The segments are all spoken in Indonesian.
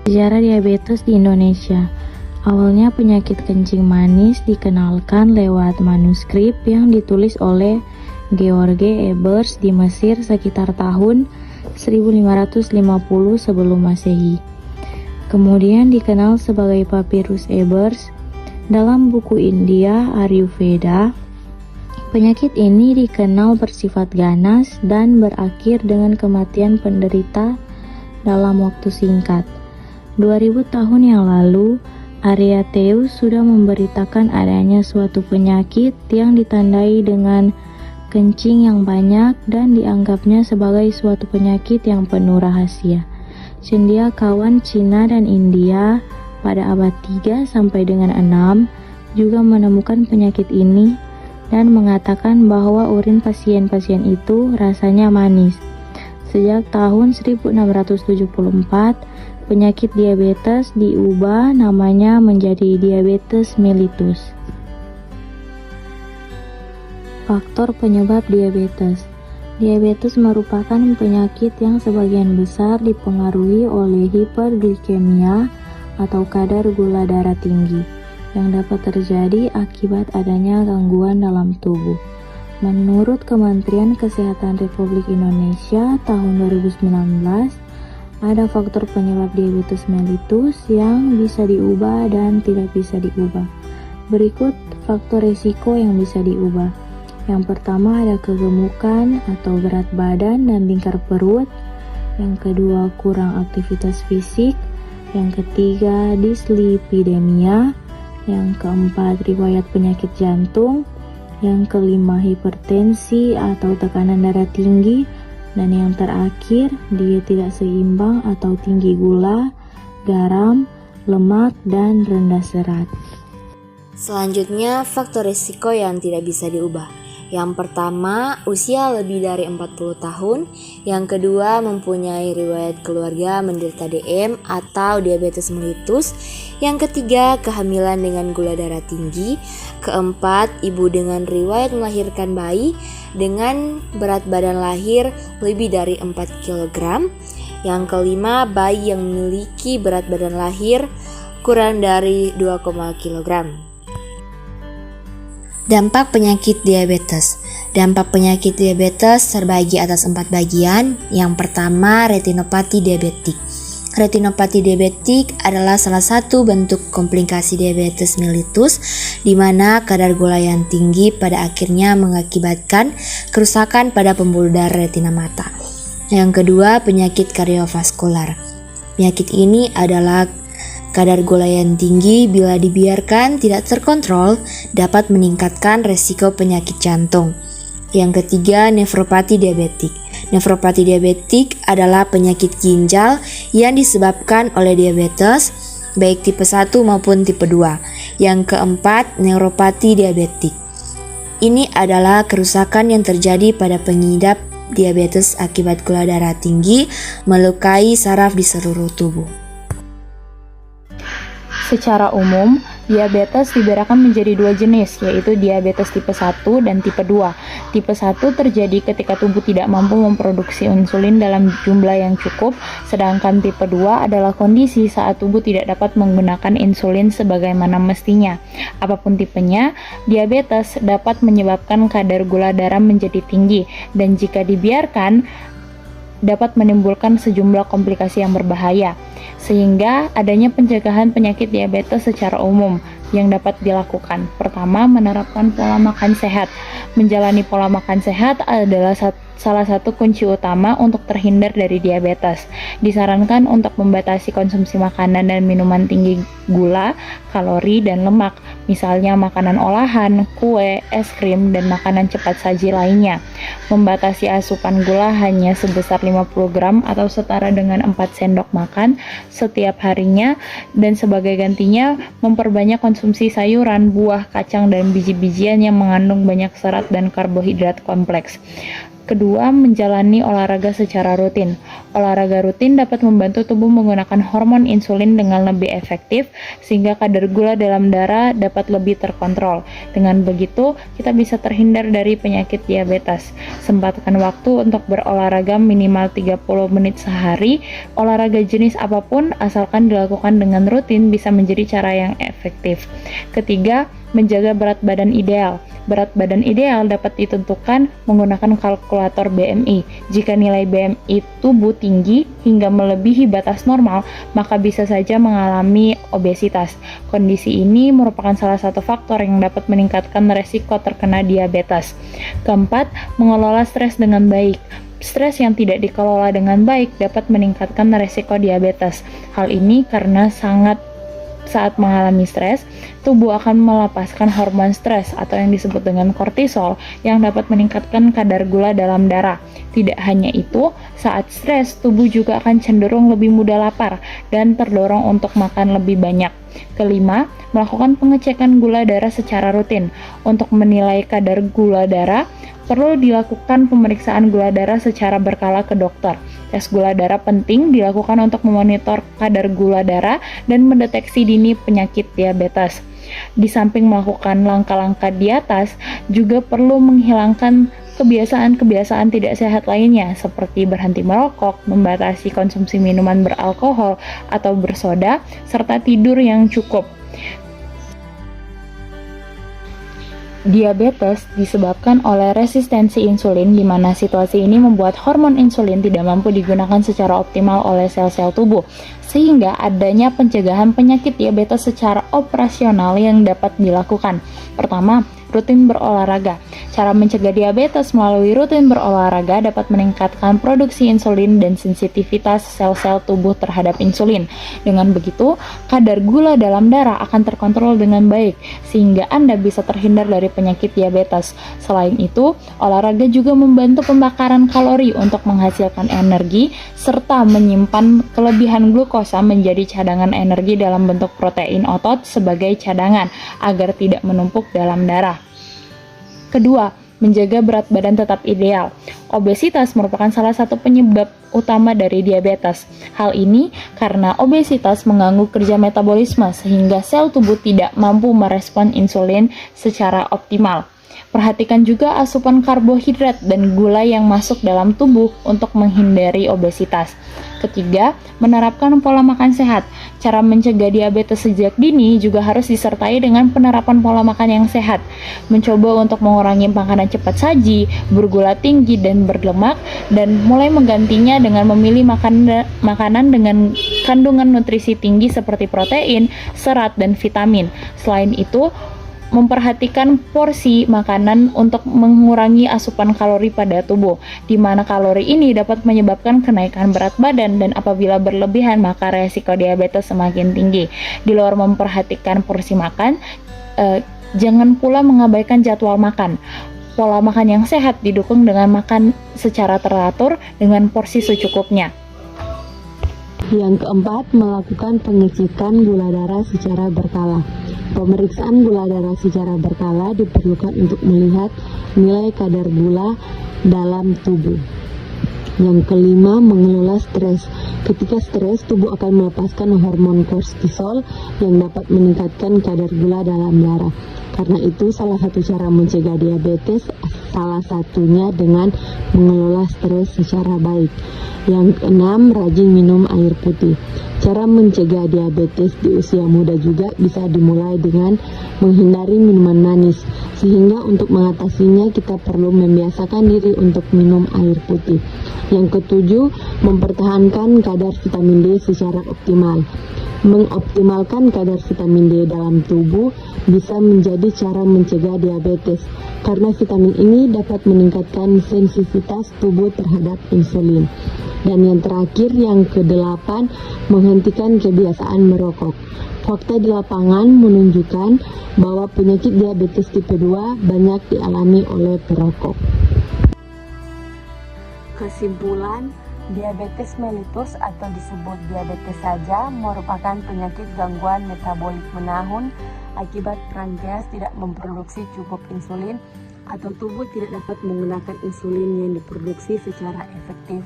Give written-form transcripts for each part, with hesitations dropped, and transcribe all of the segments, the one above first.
Sejarah diabetes di Indonesia. Awalnya penyakit kencing manis dikenalkan lewat manuskrip yang ditulis oleh George Ebers di Mesir sekitar tahun 1550 sebelum Masehi. Kemudian dikenal sebagai Papyrus Ebers. Dalam buku India Ayurveda, penyakit ini dikenal bersifat ganas dan berakhir dengan kematian penderita dalam waktu singkat. 2000 tahun yang lalu, Ariatheus sudah memberitakan adanya suatu penyakit yang ditandai dengan kencing yang banyak dan dianggapnya sebagai suatu penyakit yang penuh rahasia. Cendekiawan Cina dan India pada abad 3 sampai dengan 6 juga menemukan penyakit ini dan mengatakan bahwa urin pasien-pasien itu rasanya manis. Sejak tahun 1674, penyakit diabetes diubah namanya menjadi diabetes mellitus. Faktor penyebab diabetes. Diabetes merupakan penyakit yang sebagian besar dipengaruhi oleh hiperglikemia atau kadar gula darah tinggi yang dapat terjadi akibat adanya gangguan dalam tubuh. Menurut Kementerian Kesehatan Republik Indonesia tahun 2019, ada faktor penyebab diabetes mellitus yang bisa diubah dan tidak bisa diubah. Berikut faktor risiko yang bisa diubah. Yang pertama ada kegemukan atau berat badan dan lingkar perut. Yang kedua kurang aktivitas fisik. Yang ketiga dislipidemia. Yang keempat riwayat penyakit jantung. Yang kelima hipertensi atau tekanan darah tinggi. Dan yang terakhir, diet tidak seimbang atau tinggi gula, garam, lemak, dan rendah serat. Selanjutnya, faktor risiko yang tidak bisa diubah. Yang pertama, usia lebih dari 40 tahun. Yang kedua, mempunyai riwayat keluarga menderita DM atau diabetes mellitus. Yang ketiga, kehamilan dengan gula darah tinggi. Keempat, ibu dengan riwayat melahirkan bayi dengan berat badan lahir lebih dari 4 kg. Yang kelima, bayi yang memiliki berat badan lahir kurang dari 2, kg. Dampak penyakit diabetes. Dampak penyakit diabetes terbagi atas 4 bagian. Yang pertama, retinopati diabetik. Retinopati diabetik adalah salah satu bentuk komplikasi diabetes mellitus di mana kadar gula yang tinggi pada akhirnya mengakibatkan kerusakan pada pembuluh darah retina mata. Yang kedua, penyakit kardiovaskular. Penyakit ini adalah kadar gula yang tinggi bila dibiarkan tidak terkontrol dapat meningkatkan resiko penyakit jantung. Yang ketiga, nefropati diabetik. Nefropati diabetik adalah penyakit ginjal yang disebabkan oleh diabetes, baik tipe 1 maupun tipe 2. Yang keempat, neuropati diabetik. Ini adalah kerusakan yang terjadi pada pengidap diabetes akibat gula darah tinggi melukai saraf di seluruh tubuh. Secara umum, diabetes dibedakan menjadi 2 jenis, yaitu diabetes tipe 1 dan tipe 2. Tipe 1 terjadi ketika tubuh tidak mampu memproduksi insulin dalam jumlah yang cukup, sedangkan tipe 2 adalah kondisi saat tubuh tidak dapat menggunakan insulin sebagaimana mestinya. Apapun tipenya, diabetes dapat menyebabkan kadar gula darah menjadi tinggi, dan jika dibiarkan, dapat menimbulkan sejumlah komplikasi yang berbahaya. Sehingga adanya pencegahan penyakit diabetes secara umum yang dapat dilakukan. Pertama, menerapkan pola makan sehat. Menjalani pola makan sehat adalah salah satu kunci utama untuk terhindar dari diabetes. Disarankan untuk membatasi konsumsi makanan dan minuman tinggi gula, kalori, dan lemak, misalnya makanan olahan, kue, es krim, dan makanan cepat saji lainnya. Membatasi asupan gula hanya sebesar 50 gram atau setara dengan 4 sendok makan setiap harinya, dan sebagai gantinya memperbanyak konsumsi sayuran, buah, kacang, dan biji-bijian yang mengandung banyak serat dan karbohidrat kompleks. Kedua, menjalani olahraga secara rutin. Olahraga rutin dapat membantu tubuh menggunakan hormon insulin dengan lebih efektif, sehingga kadar gula dalam darah dapat lebih terkontrol. Dengan begitu, kita bisa terhindar dari penyakit diabetes. Sempatkan waktu untuk berolahraga minimal 30 menit sehari. Olahraga jenis apapun, asalkan dilakukan dengan rutin, bisa menjadi cara yang efektif. Ketiga, menjaga berat badan ideal. Berat badan ideal dapat ditentukan menggunakan kalkulator BMI. Jika nilai BMI tubuh tinggi hingga melebihi batas normal, maka bisa saja mengalami obesitas. Kondisi ini merupakan salah satu faktor yang dapat meningkatkan resiko terkena diabetes. Keempat, mengelola stres dengan baik. Stres yang tidak dikelola dengan baik dapat meningkatkan resiko diabetes. Hal ini karena saat mengalami stres, tubuh akan melepaskan hormon stres atau yang disebut dengan kortisol yang dapat meningkatkan kadar gula dalam darah. Tidak hanya itu, saat stres, tubuh juga akan cenderung lebih mudah lapar dan terdorong untuk makan lebih banyak. Kelima, melakukan pengecekan gula darah secara rutin. Untuk menilai kadar gula darah, perlu dilakukan pemeriksaan gula darah secara berkala ke dokter. Tes gula darah penting dilakukan untuk memonitor kadar gula darah dan mendeteksi dini penyakit diabetes. Di samping melakukan langkah-langkah di atas, juga perlu menghilangkan kebiasaan-kebiasaan tidak sehat lainnya seperti berhenti merokok, membatasi konsumsi minuman beralkohol atau bersoda, serta tidur yang cukup. Diabetes disebabkan oleh resistensi insulin, di mana situasi ini membuat hormon insulin tidak mampu digunakan secara optimal oleh sel-sel tubuh, sehingga adanya pencegahan penyakit diabetes secara operasional yang dapat dilakukan. Pertama, rutin berolahraga. Cara mencegah diabetes melalui rutin berolahraga dapat meningkatkan produksi insulin dan sensitivitas sel-sel tubuh terhadap insulin. Dengan begitu, kadar gula dalam darah akan terkontrol dengan baik, sehingga Anda bisa terhindar dari penyakit diabetes. Selain itu, olahraga juga membantu pembakaran kalori untuk menghasilkan energi, serta menyimpan kelebihan glukosa menjadi cadangan energi dalam bentuk protein otot sebagai cadangan, agar tidak menumpuk dalam darah. Kedua, menjaga berat badan tetap ideal. Obesitas merupakan salah satu penyebab utama dari diabetes. Hal ini karena obesitas mengganggu kerja metabolisme sehingga sel tubuh tidak mampu merespon insulin secara optimal. Perhatikan juga asupan karbohidrat dan gula yang masuk dalam tubuh untuk menghindari obesitas. Ketiga, menerapkan pola makan sehat. Cara mencegah diabetes sejak dini juga harus disertai dengan penerapan pola makan yang sehat. Mencoba untuk mengurangi makanan cepat saji, bergula tinggi dan berlemak, dan mulai menggantinya dengan memilih makanan dengan kandungan nutrisi tinggi seperti protein, serat, dan vitamin. Selain itu, memperhatikan porsi makanan untuk mengurangi asupan kalori pada tubuh, di mana kalori ini dapat menyebabkan kenaikan berat badan, dan apabila berlebihan maka resiko diabetes semakin tinggi. Di luar memperhatikan porsi makan, jangan pula mengabaikan jadwal makan. Pola makan yang sehat didukung dengan makan secara teratur dengan porsi secukupnya. Yang keempat, melakukan pengecekan gula darah secara berkala. Pemeriksaan gula darah secara berkala diperlukan untuk melihat nilai kadar gula dalam tubuh. Yang kelima, mengelola stres. Ketika stres, tubuh akan melepaskan hormon kortisol yang dapat meningkatkan kadar gula dalam darah. Karena itu, salah satu cara mencegah diabetes, salah satunya dengan mengelola stres secara baik. Yang keenam, rajin minum air putih. Cara mencegah diabetes di usia muda juga bisa dimulai dengan menghindari minuman manis, sehingga untuk mengatasinya kita perlu membiasakan diri untuk minum air putih. Yang ketujuh, mempertahankan kadar vitamin D secara optimal. Mengoptimalkan kadar vitamin D dalam tubuh bisa menjadi cara mencegah diabetes, karena vitamin ini dapat meningkatkan sensitivitas tubuh terhadap insulin. Dan yang terakhir, yang kedelapan, menghentikan kebiasaan merokok. Fakta di lapangan menunjukkan bahwa penyakit diabetes tipe 2 banyak dialami oleh perokok. Kesimpulan, diabetes mellitus atau disebut diabetes saja merupakan penyakit gangguan metabolik menahun akibat pankreas tidak memproduksi cukup insulin atau tubuh tidak dapat menggunakan insulin yang diproduksi secara efektif,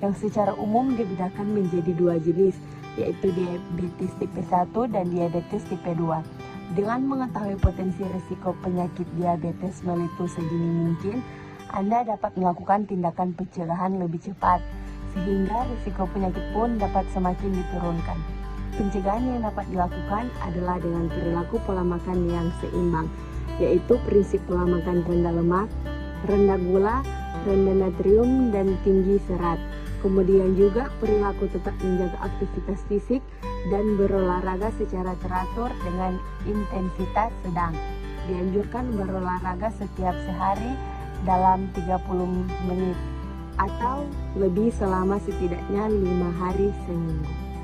yang secara umum dibedakan menjadi dua jenis, yaitu diabetes tipe 1 dan diabetes tipe 2. Dengan mengetahui potensi risiko penyakit diabetes mellitus sedini mungkin, Anda dapat melakukan tindakan pencegahan lebih cepat, sehingga risiko penyakit pun dapat semakin diturunkan. Pencegahan yang dapat dilakukan adalah dengan perilaku pola makan yang seimbang, yaitu prinsip pola makan rendah lemak, rendah gula, rendah natrium, dan tinggi serat. Kemudian juga perilaku tetap menjaga aktivitas fisik dan berolahraga secara teratur dengan intensitas sedang. Dianjurkan berolahraga setiap sehari dalam 30 menit atau lebih selama setidaknya 5 hari seminggu.